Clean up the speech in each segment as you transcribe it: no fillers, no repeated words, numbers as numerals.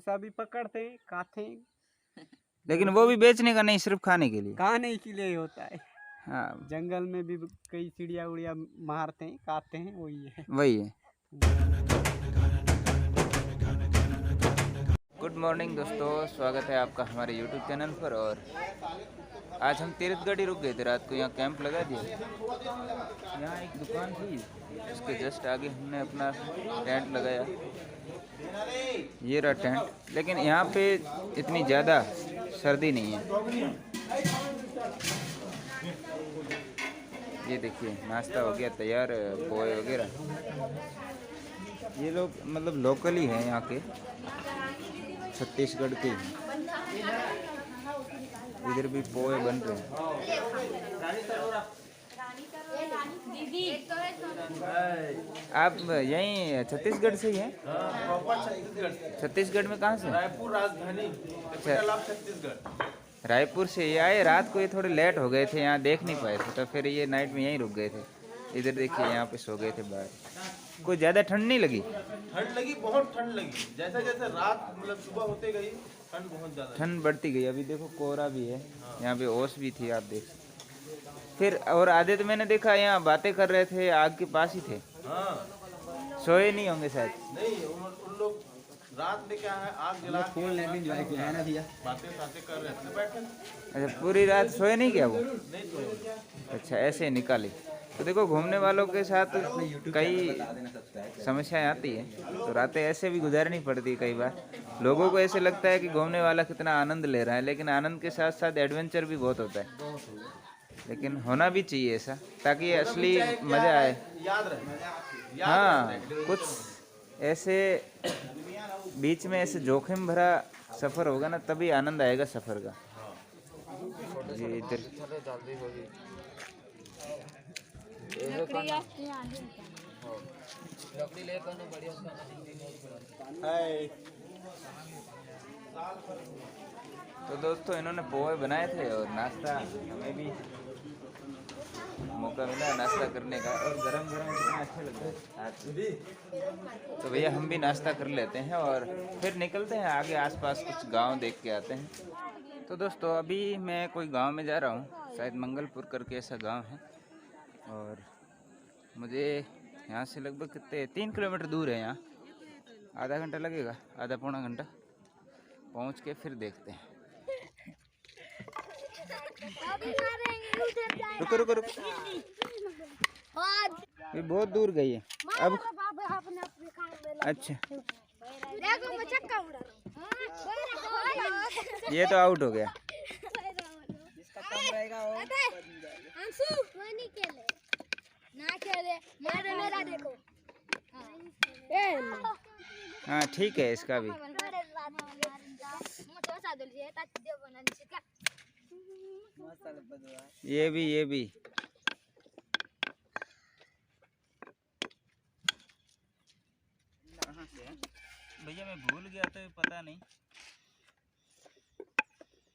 मूसा भी पकड़ते हैं, खाते हैं। लेकिन वो भी बेचने का नहीं, सिर्फ खाने के लिए। खाने के लिए होता है। हाँ, जंगल में भी कई चिड़िया उड़िया मारते हैं, खाते हैं, वही है। वही है। गुड मॉर्निंग दोस्तों, स्वागत है आपका हमारे यूट्यूब चैनल पर। और आज हम तीर्थगढ़ ही रुक गए थे रात को, यहाँ कैंप लगा दिया। यहाँ एक दुकान थी, उसके जस्ट आगे हमने अपना टेंट लगाया। ये रहा टेंट, लेकिन यहाँ पे इतनी ज़्यादा सर्दी नहीं है। ये देखिए, नाश्ता हो गया तैयार, पोहे वगैरह। ये लोग मतलब लोकल ही हैं यहाँ के, छत्तीसगढ़ के। इधर भी पोहे बन रहे हैं। आप यहीं छत्तीसगढ़ से ही हैं? छत्तीसगढ़ में कहाँ से? रायपुर राजधानी। छत्तीसगढ़। रायपुर से ये आए। रात को ये थोड़े लेट हो गए थे, यहाँ देख नहीं पाए थे, तो फिर ये नाइट में यहीं रुक गए थे। इधर देखिए, यहाँ पे सो गए थे बाहर। कोई ज़्यादा ठंड नहीं लगी? ठंड लगी, बहुत ठंड लगी। जैसे जैसे रात मतलब सुबह होते गई, ठंड बहुत ज़्यादा, ठंड बढ़ती गई। अभी देखो कोहरा भी है, यहाँ पे ओस भी थी, आप देख। फिर और आधे तो मैंने देखा यहाँ बातें कर रहे थे, आग के पास ही थे। हाँ, सोए नहीं होंगे शायद। नहीं उन लोग रात में क्या है, आग जला के बातें कर रहे थे, बैठे। अच्छा, पूरी रात सोए नहीं क्या वो? नहीं तो अच्छा, ऐसे निकाले। तो देखो, घूमने वालों के साथ कई समस्याएं आती है, तो रातें ऐसे भी गुजारनी पड़ती है कई बार। लोगों को ऐसे लगता है कि घूमने वाला कितना आनंद ले रहा है, लेकिन आनंद के साथ साथ एडवेंचर भी बहुत होता है। लेकिन होना भी चाहिए ऐसा, ताकि असली मज़ा आए। याद रहे। हाँ, कुछ ऐसे बीच में ऐसे जोखिम भरा सफ़र होगा ना, तभी आनंद आएगा सफ़र का। जी इधर तो दोस्तों, इन्होंने पोहे बनाए थे और नाश्ता हमें भी मौका मिला नाश्ता करने का, और गरम गरम कितना अच्छा लग रहा है आज। तो भैया हम भी नाश्ता कर लेते हैं और फिर निकलते हैं आगे, आसपास कुछ गांव देख के आते हैं। तो दोस्तों, अभी मैं कोई गांव में जा रहा हूँ, शायद मंगलपुर करके ऐसा गांव है। और मुझे यहाँ से लगभग कितने 3 किलोमीटर दूर है। यहाँ आधा घंटा लगेगा, आधा पौना घंटा। पहुँच के फिर देखते हैं। रुको रुको रुको, ये बहुत दूर गई है अब। अच्छा, ये तो आउट हो गया। हाँ ठीक है, इसका भी। ये भी कहाँ से है भैया? मैं भूल गया तो पता नहीं।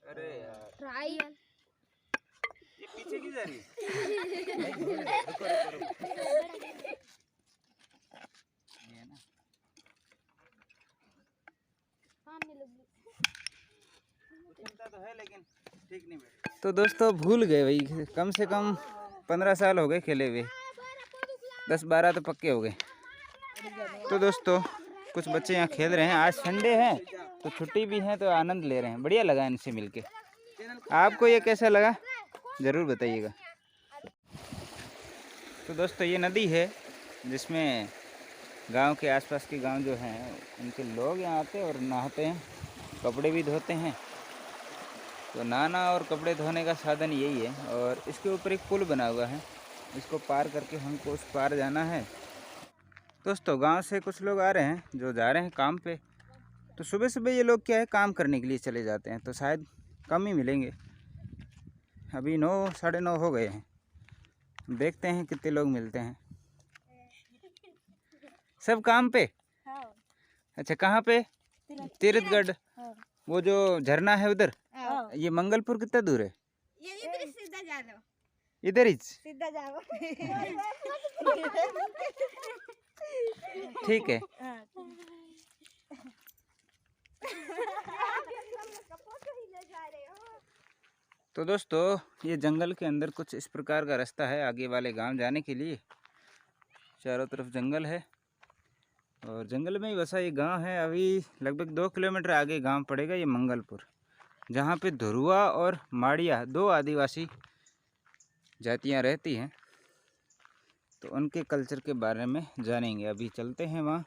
अरे यार, ये पीछे की जा रही है? रुको। ये ना, तो है लेकिन ठीक नहीं बैठा। तो दोस्तों, भूल गए भाई। कम से कम 15 साल हो गए खेले हुए, 10-12 तो पक्के हो गए। तो दोस्तों, कुछ बच्चे यहाँ खेल रहे हैं। आज संडे है तो छुट्टी भी है, तो आनंद ले रहे हैं। बढ़िया लगा इनसे मिलके। आपको ये कैसा लगा ज़रूर बताइएगा। तो दोस्तों, ये नदी है जिसमें गांव के आसपास के गांव जो हैं, उनके लोग यहाँ आते हैं और नहाते हैं, कपड़े भी धोते हैं। तो नहाना और कपड़े धोने का साधन यही है। और इसके ऊपर एक पुल बना हुआ है, इसको पार करके हमको उस पार जाना है। दोस्तों, गांव से कुछ लोग आ रहे हैं जो जा रहे हैं काम पे। तो सुबह सुबह ये लोग क्या है, काम करने के लिए चले जाते हैं, तो शायद कम ही मिलेंगे। अभी 9, 9:30 हो गए हैं। देखते हैं कितने लोग मिलते हैं। सब काम पे? अच्छा, कहाँ पे? तीर्थगढ़। वो जो झरना है उधर। ये मंगलपुर कितना दूर है? इधर ही सीधा जाओ। ठीक है। तो दोस्तों ये जंगल के अंदर कुछ इस प्रकार का रास्ता है आगे वाले गांव जाने के लिए। चारों तरफ जंगल है और जंगल में ही बसा ये गांव है। अभी लगभग 2 किलोमीटर आगे गांव पड़ेगा ये मंगलपुर, जहां पे धुरुआ और माड़िया 2 आदिवासी जातियां रहती हैं। तो उनके कल्चर के बारे में जानेंगे। अभी चलते हैं वहाँ।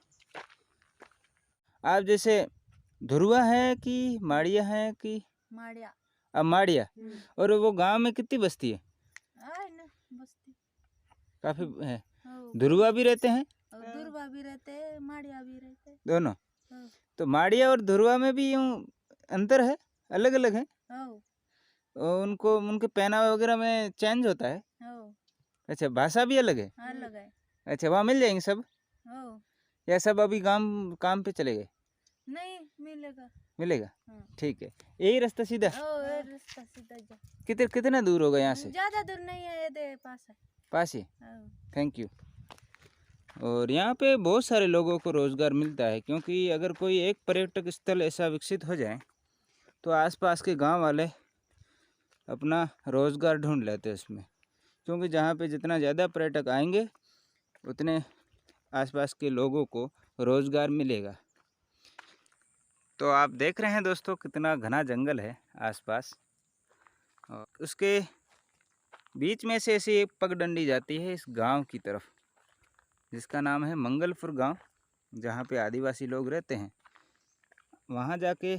आप जैसे धुरुआ है कि माड़िया है कि माड़िया अब माड़िया, और वो गांव में कितनी बस्ती है? आए ना बस्ती काफ़ी है। हो धुरुआ भी रहते हैं और दुर्बा भी रहते हैं, माड़िया भी रहते हैं। दोनों। हो तो माड़िया और धुरुआ में भी यूँ अंतर है, अलग अलग है? हो और उनको उनके पहनावा वगैरह में चेंज होता है? हो अच्छा, भाषा भी अलग है? अलग है। अच्छा, वहाँ मिल जाएंगे सब हो या सब अभी काम पे चले गए? नहीं मिलेगा। मिलेगा, हाँ। ठीक है। यही रास्ता सीधा? ओ ये रास्ता सीधा जा, कितना दूर होगा यहाँ से? ज्यादा दूर नहीं है, ये दे पास है। पास ही? हो थैंक यू। और यहाँ पे बहुत सारे लोगों को रोज़गार मिलता है, क्योंकि अगर कोई एक पर्यटक स्थल ऐसा विकसित हो जाए तो आसपास के गांव वाले अपना रोज़गार ढूंढ लेते हैं उसमें, क्योंकि जहाँ पे जितना ज़्यादा पर्यटक आएंगे उतने आसपास के लोगों को रोज़गार मिलेगा। तो आप देख रहे हैं दोस्तों कितना घना जंगल है आसपास, और उसके बीच में से ऐसी एक पगडंडी जाती है इस गांव की तरफ, जिसका नाम है मंगलपुर गांव, जहाँ पे आदिवासी लोग रहते हैं। वहाँ जाके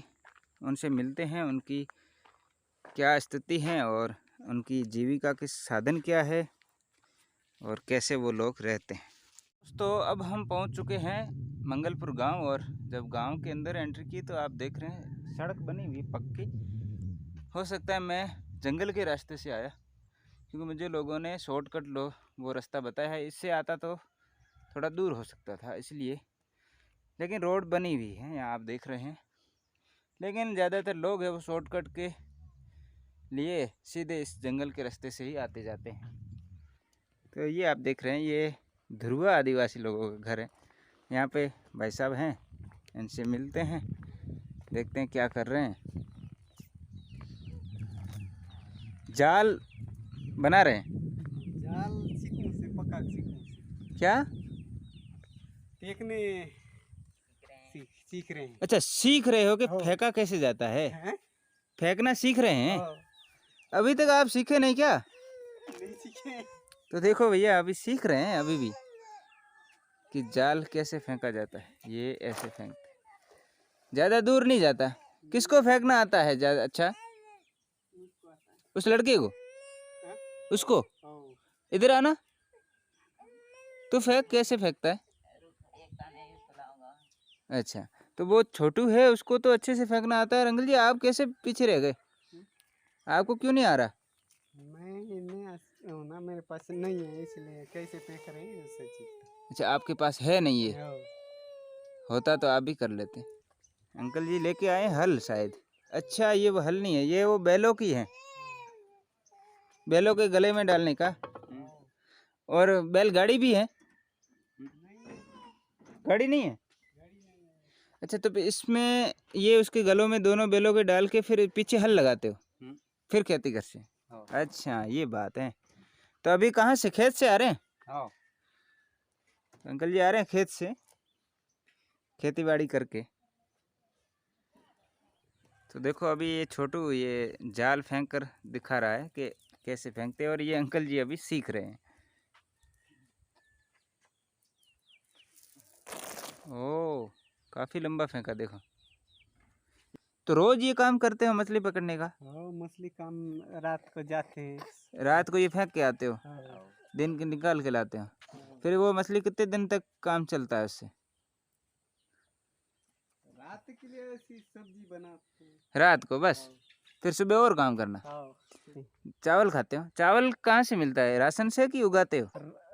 उनसे मिलते हैं, उनकी क्या स्थिति है और उनकी जीविका के साधन क्या है और कैसे वो लोग रहते हैं। तो अब हम पहुँच चुके हैं मंगलपुर गांव, और जब गांव के अंदर एंट्री की तो आप देख रहे हैं सड़क बनी हुई पक्की। हो सकता है मैं जंगल के रास्ते से आया, क्योंकि मुझे लोगों ने शॉर्टकट वो रास्ता बताया है। इससे आता तो थोड़ा दूर हो सकता था इसलिए, लेकिन रोड बनी हुई है यहाँ आप देख रहे हैं। लेकिन ज़्यादातर लोग हैं वो शॉर्टकट के लिए सीधे इस जंगल के रास्ते से ही आते जाते हैं। तो ये आप देख रहे हैं ये धुरुआ आदिवासी लोगों का घर है। यहाँ पे भाई साहब हैं, इनसे मिलते हैं, देखते हैं क्या कर रहे हैं। जाल बना रहे हैं? जाल सीखने से पका सीखने से क्या फेंकने सीख रहे हैं। अच्छा, सीख रहे हो कि हाँ। फेंका कैसे जाता है? हैं? फेंकना सीख रहे हैं? हाँ, अभी तक आप सीखे नहीं क्या? नहीं सीखे। तो देखो भैया अभी सीख रहे हैं अभी भी कि जाल कैसे फेंका जाता है। ये ऐसे फेंकते, ज़्यादा दूर नहीं जाता। किसको फेंकना आता है ज़्यादा? अच्छा, उस लड़के को? हाँ? उसको हाँ। इधर आना। तो फेंक, कैसे फेंकता है? अच्छा, तो वो छोटू है, उसको तो अच्छे से फेंकना आता है। रंगल जी आप कैसे पीछे रह गए? आपको क्यों नहीं आ रहा? मैं ना मेरे पास नहीं है, इसलिए कैसे फेंक रहे हैं उससे सीखते अच्छा, आपके पास है नहीं ये? हैं। हाँ। होता तो आप भी कर लेते। अंकल जी लेके आए हल शायद। अच्छा, ये वो हल नहीं है, ये वो बैलों की है, बैलों के गले में डालने का। और बैलगाड़ी भी है? गाड़ी नहीं है? अच्छा, तो इसमें ये उसके गलों में दोनों बैलों के डाल के फिर पीछे हल लगाते हो, फिर खेती करते हैं? अच्छा, ये बात है। तो अभी कहाँ से, खेत से आ रहे हैं? हाँ। अंकल जी आ रहे हैं खेत से, खेती बाड़ी करके। तो देखो अभी ये छोटू ये जाल फेंक कर दिखा रहा है कि कैसे फेंकते हैं, और ये अंकल जी अभी सीख रहे हैं। ओह, काफ़ी लंबा फेंका देखो। तो रोज़ ये काम करते हो मछली पकड़ने का? हाँ, मछली काम रात को जाते हैं। रात को ये फेंक के आते हो, हाँ। दिन के निकाल के लाते हो? फिर वो मछली कितने दिन तक काम चलता है उससे? रात के लिए ऐसी सब्जी बनाते हैं। रात को बस, फिर सुबह और काम करना। हाँ। चावल खाते हो? चावल कहाँ से मिलता है, राशन से कि उगाते हो?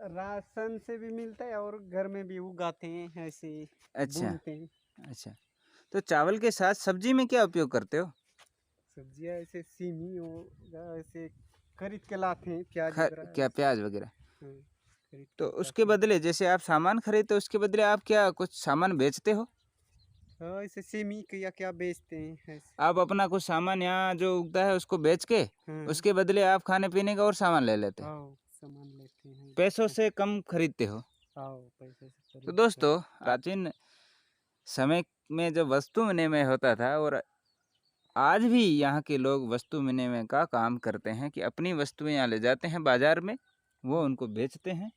राशन से भी मिलता है और घर में भी उगाते हैं, ऐसे अच्छा बुनते हैं। अच्छा, तो चावल के साथ सब्जी में क्या उपयोग करते हो? सब्जियां ऐसे सीमी हो ऐसे खरीद के लाते हैं, प्याज वगैरह। क्या प्याज वगैरह? हाँ, खरीद तो के उसके लाते बदले जैसे आप सामान खरीदते हो, उसके बदले आप क्या कुछ सामान बेचते हो? हाँ, ऐसे सेमी या क्या बेचते हैं ऐसे। आप अपना कुछ सामान यहाँ जो उगता है उसको बेच के हाँ, उसके बदले आप खाने पीने का और सामान ले लेते हैं, आओ सामान लेते हैं। पैसों से कम खरीदते हो। आओ पैसे से तो खरीदते दोस्तों, प्राचीन समय में जो वस्तु विनिमय होता था और आज भी यहाँ के लोग वस्तु विनिमय का काम करते हैं कि अपनी वस्तुएं यहाँ ले जाते हैं बाजार में, वो उनको बेचते हैं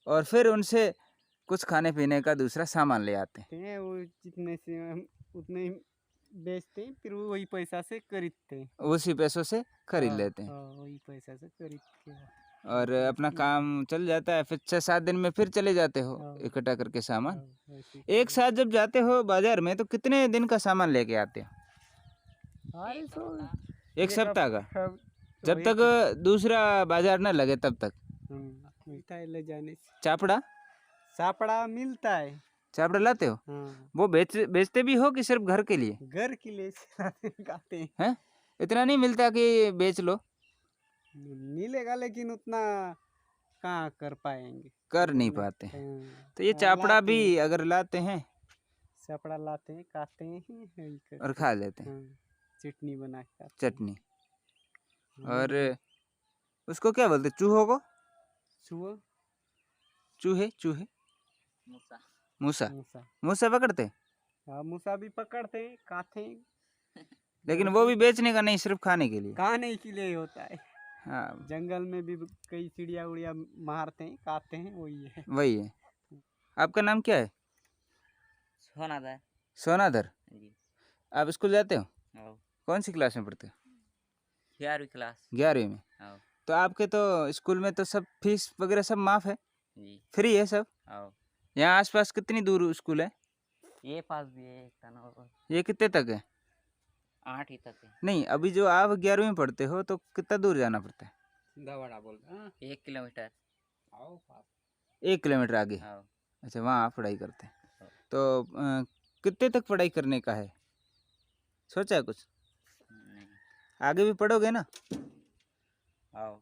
और फिर उनसे कुछ खाने पीने का दूसरा सामान ले आते हैं। हैं। वो जितने से हम उतने ही बेचते हैं, फिर वो वही पैसा से खरीदते हैं। उसी पैसों से खरीद हाँ, लेते हैं हाँ, वही पैसा से खरीद के और अपना काम चल जाता है। फिर 6-7 दिन में फिर चले जाते हो हाँ। इकट्ठा करके सामान। हाँ, वैसे एक साथ जब जाते हो बाजार में तो कितने दिन का सामान लेके आते हो? अरे तो एक सप्ताह का, अब जब तक दूसरा बाजार न लगे तब तक। मिलता है ले जाने से। चापड़ा सापड़ा मिलता है। चापड़ा लाते हो? हाँ, वो बेचते भी हो कि सिर्फ घर के लिए? घर के लिए खाते हैं। हैं? इतना नहीं मिलता कि बेच लो? मिलेगा लेकिन उतना कहाँ कर पाएंगे। कर नहीं उतना- पाते। हाँ, तो ये हाँ, चापड़ा लाते भी हैं। अगर लाते हैं सापड़ा लाते हैं, खाते हैं यही करते और खा लेते हैं, हैं। हाँ, चटनी बना के खाते हैं। चटनी। हाँ, और उसको क्या बोलते, चूहों को? चूहा चूहे मूसा मूसा। मूसा पकड़ते हैं? हाँ, मूसा भी पकड़ते हैं, खाते हैं। लेकिन वो भी बेचने का नहीं, सिर्फ खाने के लिए। खाने के लिए होता है। हाँ, जंगल में भी कई चिड़िया उड़िया मारते हैं, खाते हैं, वही है। वही है। आपका नाम क्या है? सोनाधर सोनाधर। जी। आप स्कूल जाते हो? आओ कौन सी क्लास में पढ़ते हो? 11वीं क्लास 11वीं में। आओ तो आपके तो स्कूल में तो सब फीस वगैरह सब माफ़ है, जी। फ्री है सब? आओ यहाँ आसपास कितनी दूर स्कूल है? ये पास भी है एक तनोर ये कितने तक है? 8वीं तक है। नहीं, अभी जो आप 11वीं में पढ़ते हो तो कितना दूर जाना पड़ता है? 1 किलोमीटर 1 किलोमीटर आगे। आओ अच्छा, वहाँ आप पढ़ाई करते हैं। तो कितने तक पढ़ाई करने का है, सोचा है कुछ? नहीं आगे भी पढ़ोगे ना? आओ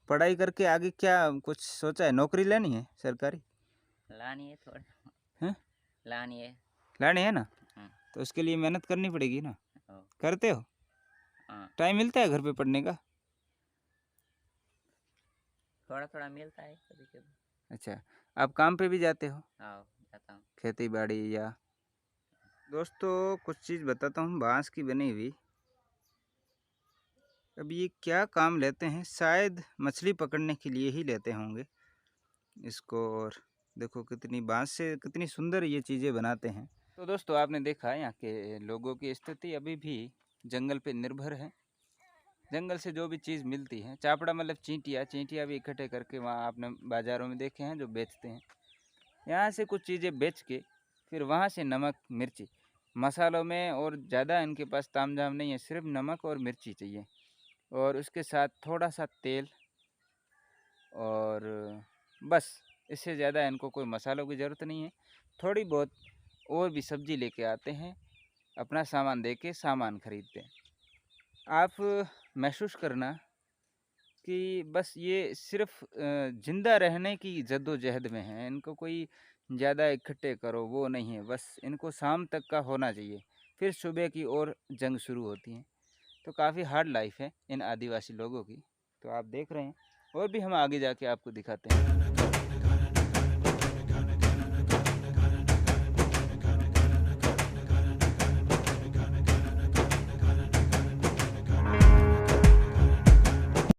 पढ़ाई करके आगे क्या कुछ सोचा है? नौकरी लेनी है सरकारी? लानी है थोड़ा हैं? लानी है। लेनी है ना? हाँ। तो उसके लिए मेहनत करनी पड़ेगी ना? आओ करते हो? हाँ टाइम मिलता है घर पे पढ़ने का? थोड़ा थोड़ा मिलता है कभी कभी। अच्छा, आप काम पे भी जाते हो, आओ जाता हूँ। खेती बाड़ी या? दोस्तों, कुछ चीज़ बताता हूँ बांस की बनी हुई। अब ये क्या काम लेते हैं, शायद मछली पकड़ने के लिए ही लेते होंगे इसको। और देखो कितनी बांस से कितनी सुंदर ये चीज़ें बनाते हैं। तो दोस्तों, आपने देखा यहाँ के लोगों की स्थिति अभी भी जंगल पे निर्भर है। जंगल से जो भी चीज़ मिलती है, चापड़ा मतलब चींटियाँ भी इकट्ठे करके वहाँ आपने बाज़ारों में देखे हैं जो बेचते हैं। यहाँ से कुछ चीज़ें बेच के फिर वहाँ से नमक मिर्ची मसालों में, और ज़्यादा इनके पास तामझाम नहीं है, सिर्फ नमक और मिर्ची चाहिए और उसके साथ थोड़ा सा तेल, और बस इससे ज़्यादा इनको कोई मसालों की ज़रूरत नहीं है। थोड़ी बहुत और भी सब्ज़ी लेके आते हैं, अपना सामान दे के सामान खरीदते हैं। आप महसूस करना कि बस ये सिर्फ ज़िंदा रहने की जद्दोजहद में हैं। इनको कोई ज़्यादा इकट्ठे करो वो नहीं है, बस इनको शाम तक का होना चाहिए, फिर सुबह की और जंग शुरू होती है। तो काफ़ी हार्ड लाइफ है इन आदिवासी लोगों की। तो आप देख रहे हैं, और भी हम आगे जाके आपको दिखाते हैं।